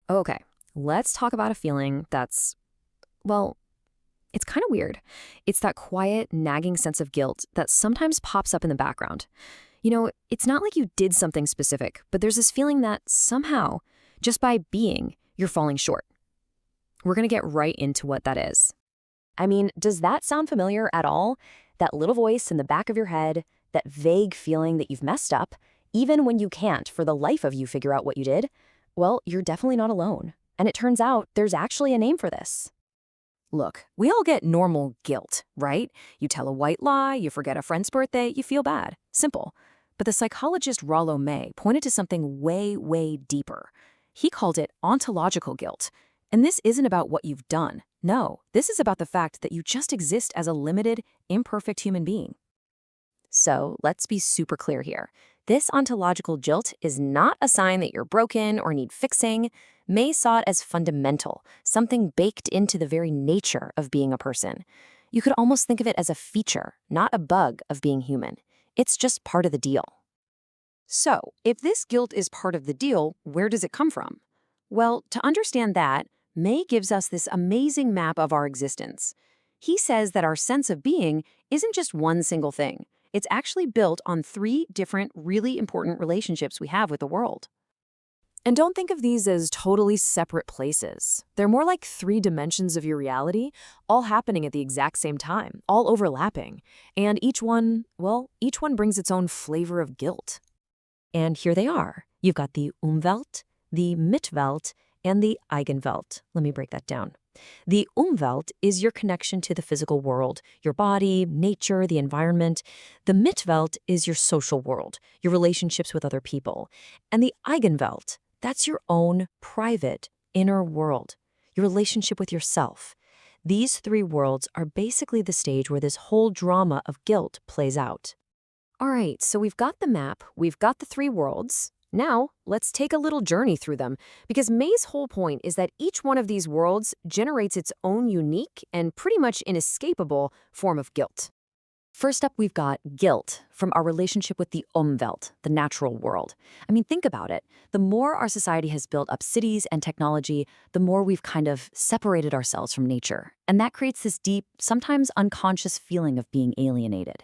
Okay, let's talk about a feeling that's, well, it's kind of weird. It's that quiet, nagging sense of guilt that sometimes pops up in the background. It's not like you did something specific, but there's this feeling that somehow, just by being, you're falling short. We're going to get right into what that is. I mean, does that sound familiar at all? That little voice in the back of your head, that vague feeling that you've messed up, even when you can't for the life of you figure out what you did? Well, you're definitely not alone. And it turns out there's actually a name for this. Look, we all get normal guilt, right? You tell a white lie, you forget a friend's birthday, you feel bad. Simple. But the psychologist Rollo pointed to something way, way deeper. He called it ontological guilt. And this isn't about what you've done. No, this is about the fact that you just exist as a limited, imperfect human being. So let's be super clear here. This ontological guilt is not a sign that you're broken or need fixing. May saw it as fundamental, something baked into the very nature of being a person. You could almost think of it as a feature, not a bug of being human. It's just part of the deal. So, if this guilt is part of the deal, where does it come from? Well, to understand that, May gives us this amazing map of our existence. He says that our sense of being isn't just one single thing. It's actually built on 3 different, really important relationships we have with the world. And don't think of these as totally separate places. They're more like 3 dimensions of your reality, all happening at the exact same time, all overlapping. And each one brings its own flavor of guilt. And here they are. You've got the Umwelt, the Mitwelt, and the Eigenwelt. Let me break that down. The Umwelt is your connection to the physical world, your body, nature, the environment. The Mitwelt is your social world, your relationships with other people. And the Eigenwelt, that's your own private inner world, your relationship with yourself. These 3 worlds are basically the stage where this whole drama of guilt plays out. All right, so we've got the map, we've got the 3 worlds. Now, let's take a little journey through them, because May's whole point is that each one of these worlds generates its own unique and pretty much inescapable form of guilt. First up, we've got guilt from our relationship with the Umwelt, the natural world. I mean, think about it. The more our society has built up cities and technology, the more we've kind of separated ourselves from nature. And that creates this deep, sometimes unconscious feeling of being alienated.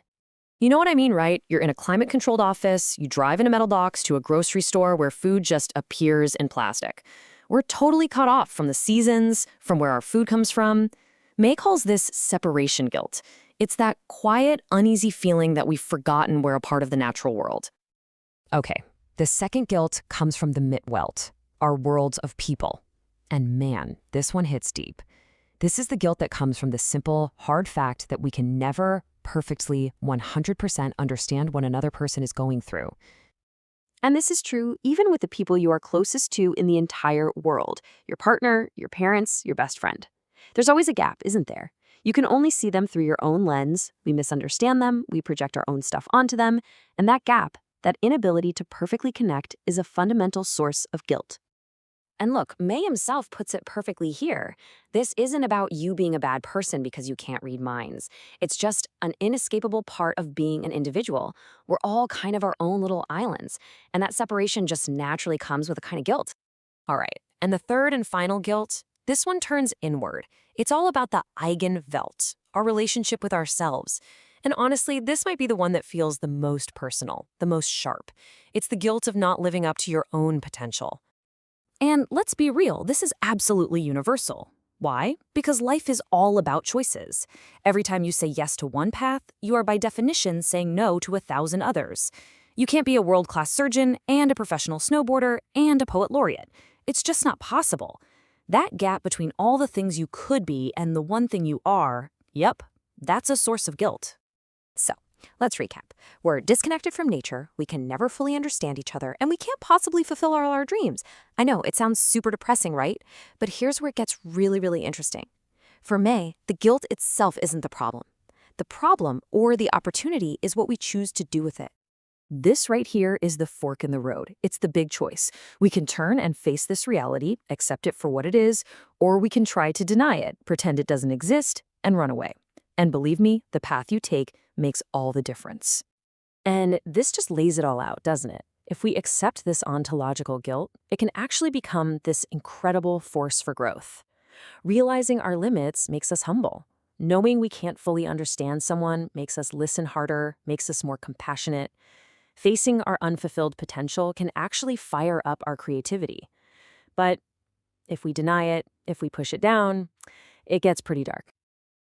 You know what I mean, right? You're in a climate-controlled office, you drive in a metal box to a grocery store where food just appears in plastic. We're totally cut off from the seasons, from where our food comes from. May calls this separation guilt. It's that quiet, uneasy feeling that we've forgotten we're a part of the natural world. Okay, the second guilt comes from the Mitwelt, our worlds of people. And man, this one hits deep. This is the guilt that comes from the simple, hard fact that we can never perfectly 100% understand what another person is going through. And this is true even with the people you are closest to in the entire world, your partner, your parents, your best friend. There's always a gap, isn't there? You can only see them through your own lens. We misunderstand them, we project our own stuff onto them, and that gap, that inability to perfectly connect, is a fundamental source of guilt. And look, May himself puts it perfectly here. This isn't about you being a bad person because you can't read minds. It's just an inescapable part of being an individual. We're all kind of our own little islands, and that separation just naturally comes with a kind of guilt. All right, and the third and final guilt, this one turns inward. It's all about the Eigenwelt, our relationship with ourselves. And honestly, this might be the one that feels the most personal, the most sharp. It's the guilt of not living up to your own potential. And let's be real, this is absolutely universal. Why? Because life is all about choices. Every time you say yes to one path, you are by definition saying no to 1,000 others. You can't be a world-class surgeon and a professional snowboarder and a poet laureate. It's just not possible. That gap between all the things you could be and the one thing you are, yep, that's a source of guilt. So, let's recap. We're disconnected from nature, we can never fully understand each other, and we can't possibly fulfill all our dreams. I know, it sounds super depressing, right? But here's where it gets really, really interesting. For May, the guilt itself isn't the problem. The problem, or the opportunity, is what we choose to do with it. This right here is the fork in the road. It's the big choice. We can turn and face this reality, accept it for what it is, or we can try to deny it, pretend it doesn't exist, and run away. And believe me, the path you take makes all the difference. And this just lays it all out, doesn't it? If we accept this ontological guilt, it can actually become this incredible force for growth. Realizing our limits makes us humble. Knowing we can't fully understand someone makes us listen harder, makes us more compassionate. Facing our unfulfilled potential can actually fire up our creativity. But if we deny it, if we push it down, it gets pretty dark.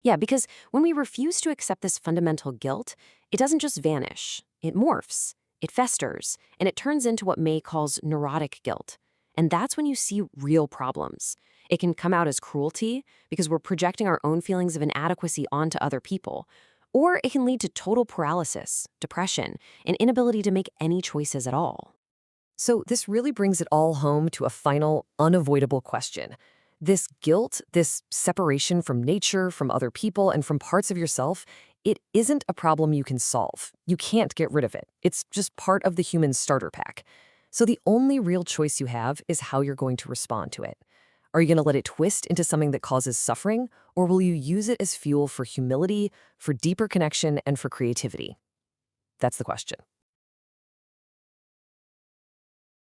Yeah, because when we refuse to accept this fundamental guilt, it doesn't just vanish. It morphs, it festers, and it turns into what May calls neurotic guilt. And that's when you see real problems. It can come out as cruelty because we're projecting our own feelings of inadequacy onto other people. Or it can lead to total paralysis, depression, and inability to make any choices at all. So this really brings it all home to a final, unavoidable question. This guilt, this separation from nature, from other people, and from parts of yourself, it isn't a problem you can solve. You can't get rid of it. It's just part of the human starter pack. So the only real choice you have is how you're going to respond to it. Are you going to let it twist into something that causes suffering, or will you use it as fuel for humility, for deeper connection, and for creativity? That's the question.